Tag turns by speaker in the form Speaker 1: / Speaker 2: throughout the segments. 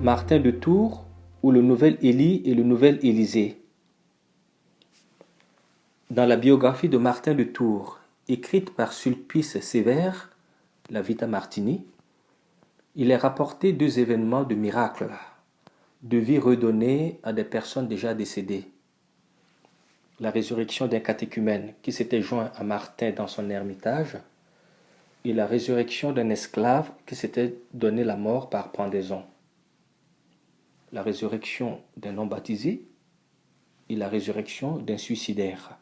Speaker 1: Martin de Tours ou le nouvel Élie et le nouvel Élisée. Dans la biographie de Martin de Tours, écrite par Sulpice Sévère, la Vita Martini, il est rapporté deux événements de miracles, de vie redonnée à des personnes déjà décédées. La résurrection d'un catéchumène qui s'était joint à Martin dans son ermitage et la résurrection d'un esclave qui s'était donné la mort par pendaison. La résurrection d'un non baptisé et la résurrection d'un suicidaire.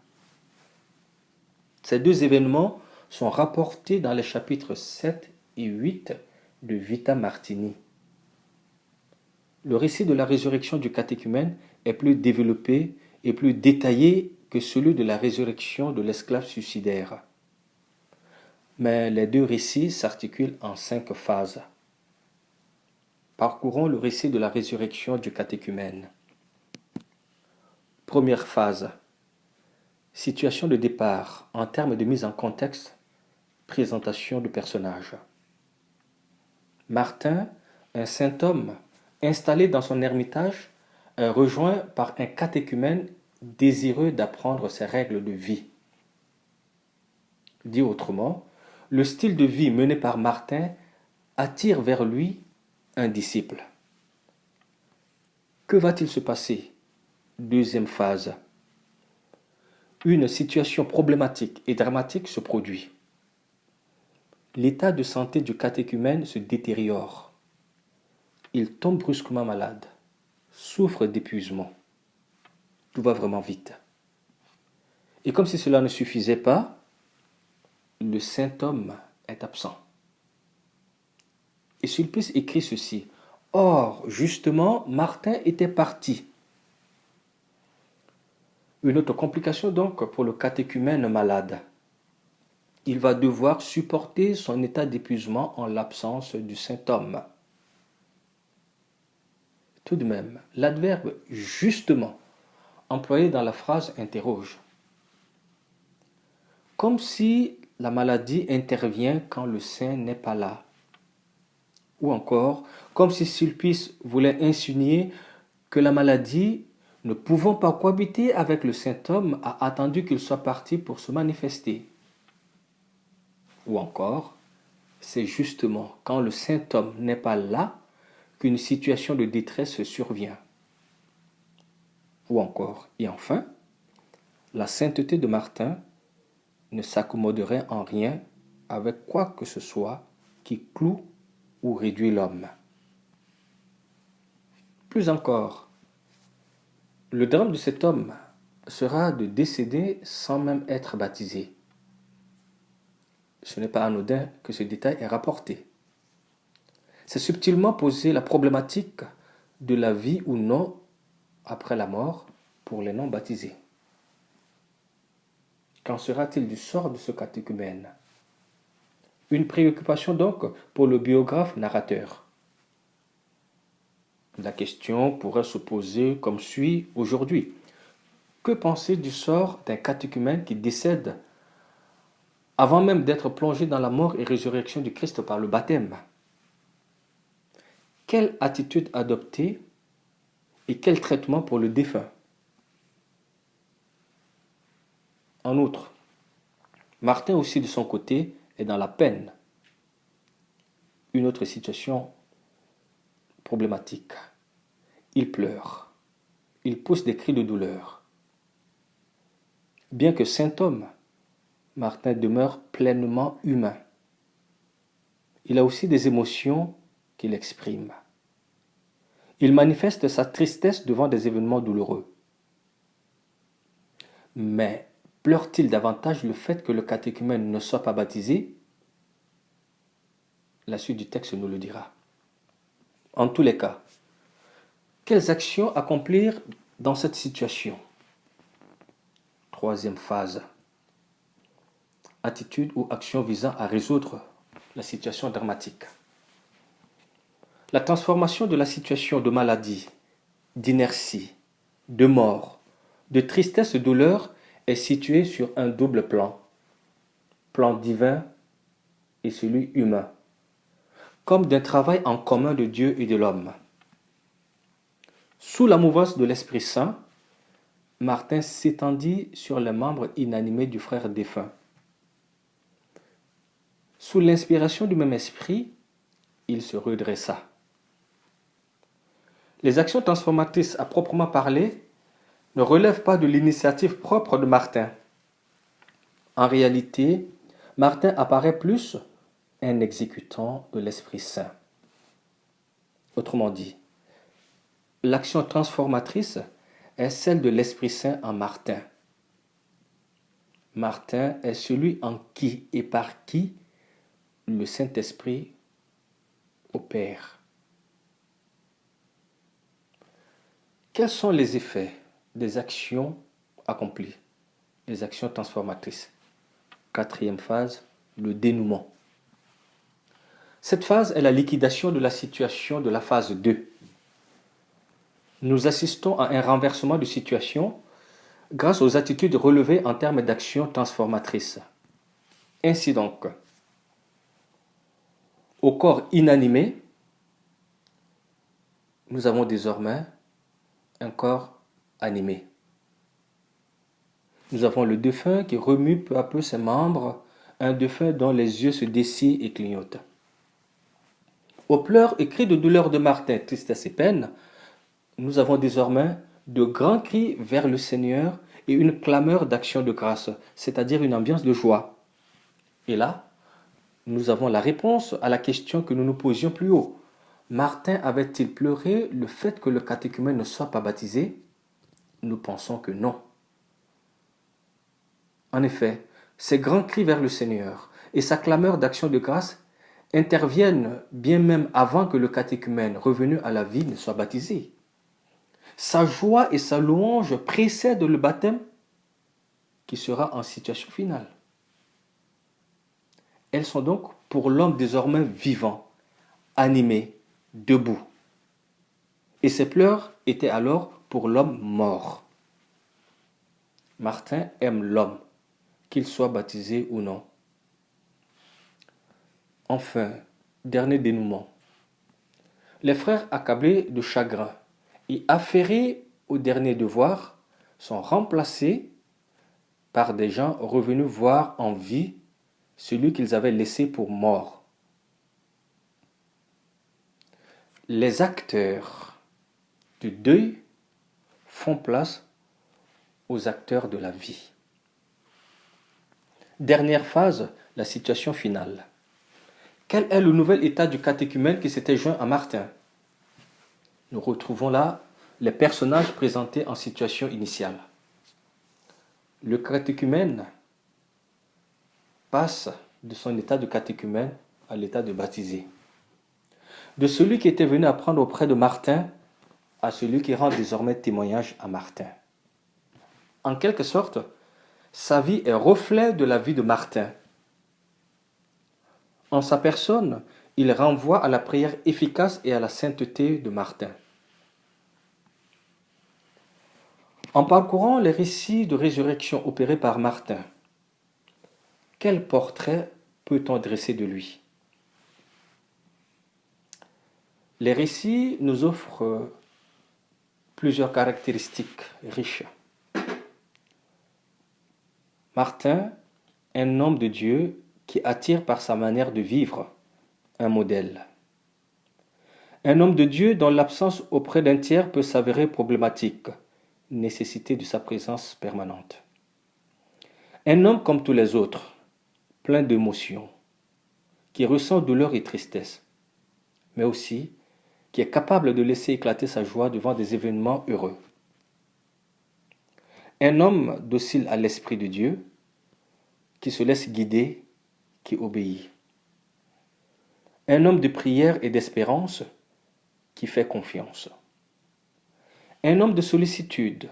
Speaker 1: Ces deux événements sont rapportés dans les chapitres 7 et 8 de Vita Martini. Le récit de la résurrection du catéchumène est plus développé et plus détaillé que celui de la résurrection de l'esclave suicidaire. Mais les deux récits s'articulent en 5 phases. Parcourons le récit de la résurrection du catéchumène. Première phase. Situation de départ en termes de mise en contexte, présentation du personnage. Martin, un saint homme installé dans son ermitage, est rejoint par un catéchumène désireux d'apprendre ses règles de vie. Dit autrement, le style de vie mené par Martin attire vers lui un disciple. Que va-t-il se passer? Deuxième phase. Une situation problématique et dramatique se produit. L'état de santé du catéchumène se détériore. Il tombe brusquement malade, souffre d'épuisement. Tout va vraiment vite. Et comme si cela ne suffisait pas, le saint homme est absent. Et Sulpice écrit ceci. Or, justement, Martin était parti. Une autre complication donc pour le catéchumène malade. Il va devoir supporter son état d'épuisement en l'absence du saint homme. Tout de même, l'adverbe justement employé dans la phrase interroge. Comme si la maladie intervient quand le saint n'est pas là. Ou encore, comme si Sulpice voulait insinuer que la maladie, ne pouvant pas cohabiter avec le saint homme, a attendu qu'il soit parti pour se manifester. Ou encore, c'est justement quand le saint homme n'est pas là qu'une situation de détresse survient. Ou encore, et enfin, la sainteté de Martin ne s'accommoderait en rien avec quoi que ce soit qui cloue ou réduit l'homme. Plus encore, le drame de cet homme sera de décéder sans même être baptisé. Ce n'est pas anodin que ce détail est rapporté. C'est subtilement posé la problématique de la vie ou non après la mort pour les non baptisés. Qu'en sera-t-il du sort de ce catéchumène? Une préoccupation donc pour le biographe narrateur. La question pourrait se poser comme suit aujourd'hui. Que penser du sort d'un catéchumène qui décède avant même d'être plongé dans la mort et résurrection du Christ par le baptême? Quelle attitude adopter et quel traitement pour le défunt? En outre, Martin aussi de son côté est dans la peine. Une autre situation problématique. Il pleure. Il pousse des cris de douleur. Bien que saint homme, Martin demeure pleinement humain. Il a aussi des émotions qu'il exprime. Il manifeste sa tristesse devant des événements douloureux. Mais pleure-t-il davantage le fait que le catéchumène ne soit pas baptisé? La suite du texte nous le dira. En tous les cas, quelles actions accomplir dans cette situation? Troisième phase. Attitude ou action visant à résoudre la situation dramatique. La transformation de la situation de maladie, d'inertie, de mort, de tristesse et de douleur est située sur un double plan. Plan divin et celui humain. Comme d'un travail en commun de Dieu et de l'homme. Sous la mouvance de l'Esprit Saint, Martin s'étendit sur les membres inanimés du frère défunt. Sous l'inspiration du même esprit, il se redressa. Les actions transformatrices à proprement parler ne relèvent pas de l'initiative propre de Martin. En réalité, Martin apparaît plus un exécutant de l'Esprit Saint. Autrement dit, l'action transformatrice est celle de l'Esprit Saint en Martin. Martin est celui en qui et par qui le Saint-Esprit opère. Quels sont les effets des actions accomplies, les actions transformatrices? Quatrième phase, le dénouement. Cette phase est la liquidation de la situation de la phase 2. Nous assistons à un renversement de situation grâce aux attitudes relevées en termes d'actions transformatrices. Ainsi donc, au corps inanimé, nous avons désormais un corps animé. Nous avons le défunt qui remue peu à peu ses membres, un défunt dont les yeux se dessillent et clignotent. Aux pleurs et cris de douleur de Martin, tristesse et peine, nous avons désormais de grands cris vers le Seigneur et une clameur d'action de grâce, c'est-à-dire une ambiance de joie. Et là, nous avons la réponse à la question que nous nous posions plus haut. Martin avait-il pleuré le fait que le catéchumène ne soit pas baptisé? Nous pensons que non. En effet, ces grands cris vers le Seigneur et sa clameur d'action de grâce interviennent bien même avant que le catéchumène revenu à la vie ne soit baptisé. Sa joie et sa louange précèdent le baptême qui sera en situation finale. Elles sont donc pour l'homme désormais vivant, animé, debout. Et ses pleurs étaient alors pour l'homme mort. Martin aime l'homme, qu'il soit baptisé ou non. Enfin, dernier dénouement. Les frères accablés de chagrin et affairés au dernier devoir sont remplacés par des gens revenus voir en vie celui qu'ils avaient laissé pour mort. Les acteurs du deuil font place aux acteurs de la vie. Dernière phase, la situation finale. Quel est le nouvel état du catéchumène qui s'était joint à Martin? Nous retrouvons là les personnages présentés en situation initiale. Le catéchumène passe de son état de catéchumène à l'état de baptisé. De celui qui était venu apprendre auprès de Martin à celui qui rend désormais témoignage à Martin. En quelque sorte, sa vie est reflet de la vie de Martin. En sa personne, il renvoie à la prière efficace et à la sainteté de Martin. En parcourant les récits de résurrection opérés par Martin, quel portrait peut-on dresser de lui? Les récits nous offrent plusieurs caractéristiques riches. Martin, un homme de Dieu qui attire par sa manière de vivre, un modèle. Un homme de Dieu dont l'absence auprès d'un tiers peut s'avérer problématique, nécessité de sa présence permanente. Un homme comme tous les autres, plein d'émotions, qui ressent douleur et tristesse, mais aussi qui est capable de laisser éclater sa joie devant des événements heureux. Un homme docile à l'Esprit de Dieu, qui se laisse guider, qui obéit. Un homme de prière et d'espérance, qui fait confiance. Un homme de sollicitude,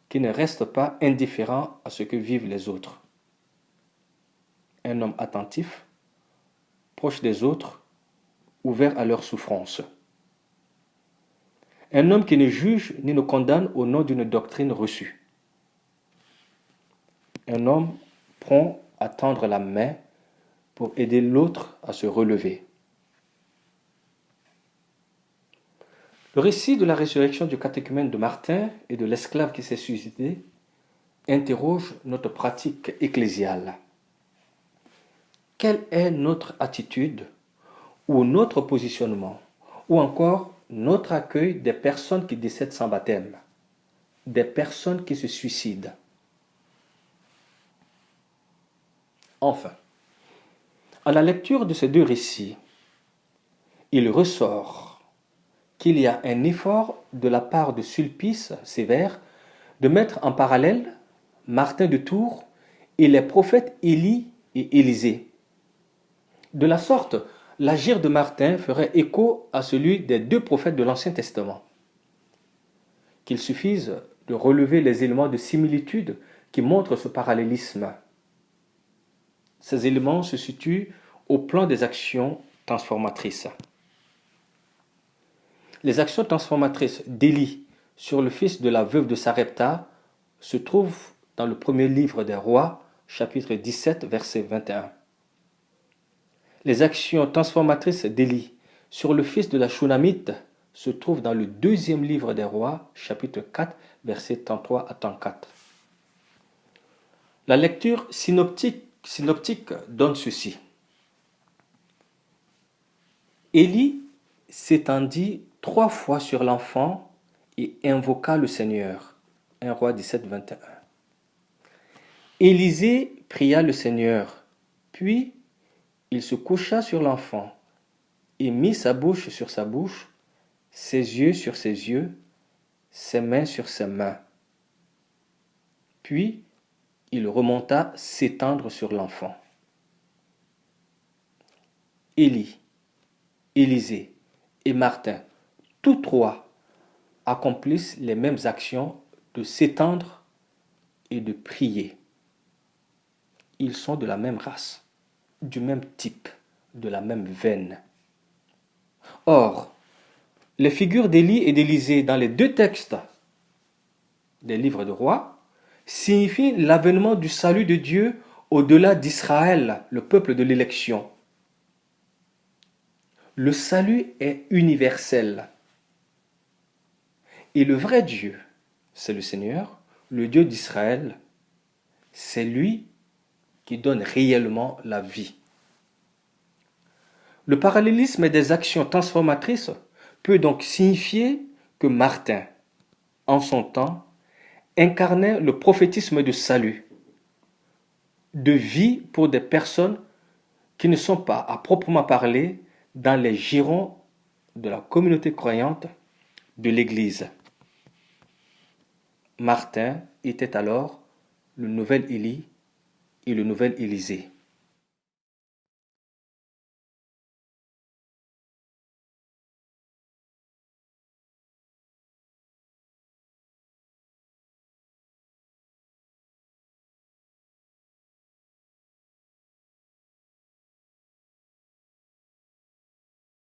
Speaker 1: qui ne reste pas indifférent à ce que vivent les autres. Un homme attentif, proche des autres, ouvert à leurs souffrances. Un homme qui ne juge ni ne condamne au nom d'une doctrine reçue. Un homme prompt à tendre la main pour aider l'autre à se relever. Le récit de la résurrection du catéchumène de Martin et de l'esclave qui s'est suicidé interroge notre pratique ecclésiale. Quelle est notre attitude ou notre positionnement ou encore notre accueil des personnes qui décèdent sans baptême, des personnes qui se suicident? Enfin, à la lecture de ces deux récits, il ressort qu'il y a un effort de la part de Sulpice sévère de mettre en parallèle Martin de Tours et les prophètes Élie et Élisée. De la sorte, l'agir de Martin ferait écho à celui des deux prophètes de l'Ancien Testament. Qu'il suffise de relever les éléments de similitude qui montrent ce parallélisme. Ces éléments se situent au plan des actions transformatrices. Les actions transformatrices d'Élie sur le fils de la veuve de Sarepta se trouvent dans le premier livre des Rois, chapitre 17, verset 21. Les actions transformatrices d'Élie sur le fils de la Shunamite se trouvent dans le deuxième livre des Rois, chapitre 4, verset 33 à 34. La lecture synoptique donne ceci. Élie s'étendit 3 fois sur l'enfant et invoqua le Seigneur. 1 Roi 17, 21. Élisée pria le Seigneur, puis il se coucha sur l'enfant et mit sa bouche sur sa bouche, ses yeux sur ses yeux, ses mains sur ses mains. Puis il remonta s'étendre sur l'enfant. Élie, Élisée et Martin, tous trois accomplissent les mêmes actions de s'étendre et de prier. Ils sont de la même race, du même type, de la même veine. Or, les figures d'Élie et d'Élisée dans les deux textes des livres de rois signifient l'avènement du salut de Dieu au-delà d'Israël, le peuple de l'élection. Le salut est universel. Et le vrai Dieu, c'est le Seigneur, le Dieu d'Israël. C'est lui qui donne réellement la vie. Le parallélisme des actions transformatrices peut donc signifier que Martin, en son temps, incarnait le prophétisme de salut, de vie pour des personnes qui ne sont pas, à proprement parler, dans les girons de la communauté croyante de l'Église. Martin était alors le nouvel Élie et le nouvel Élisée.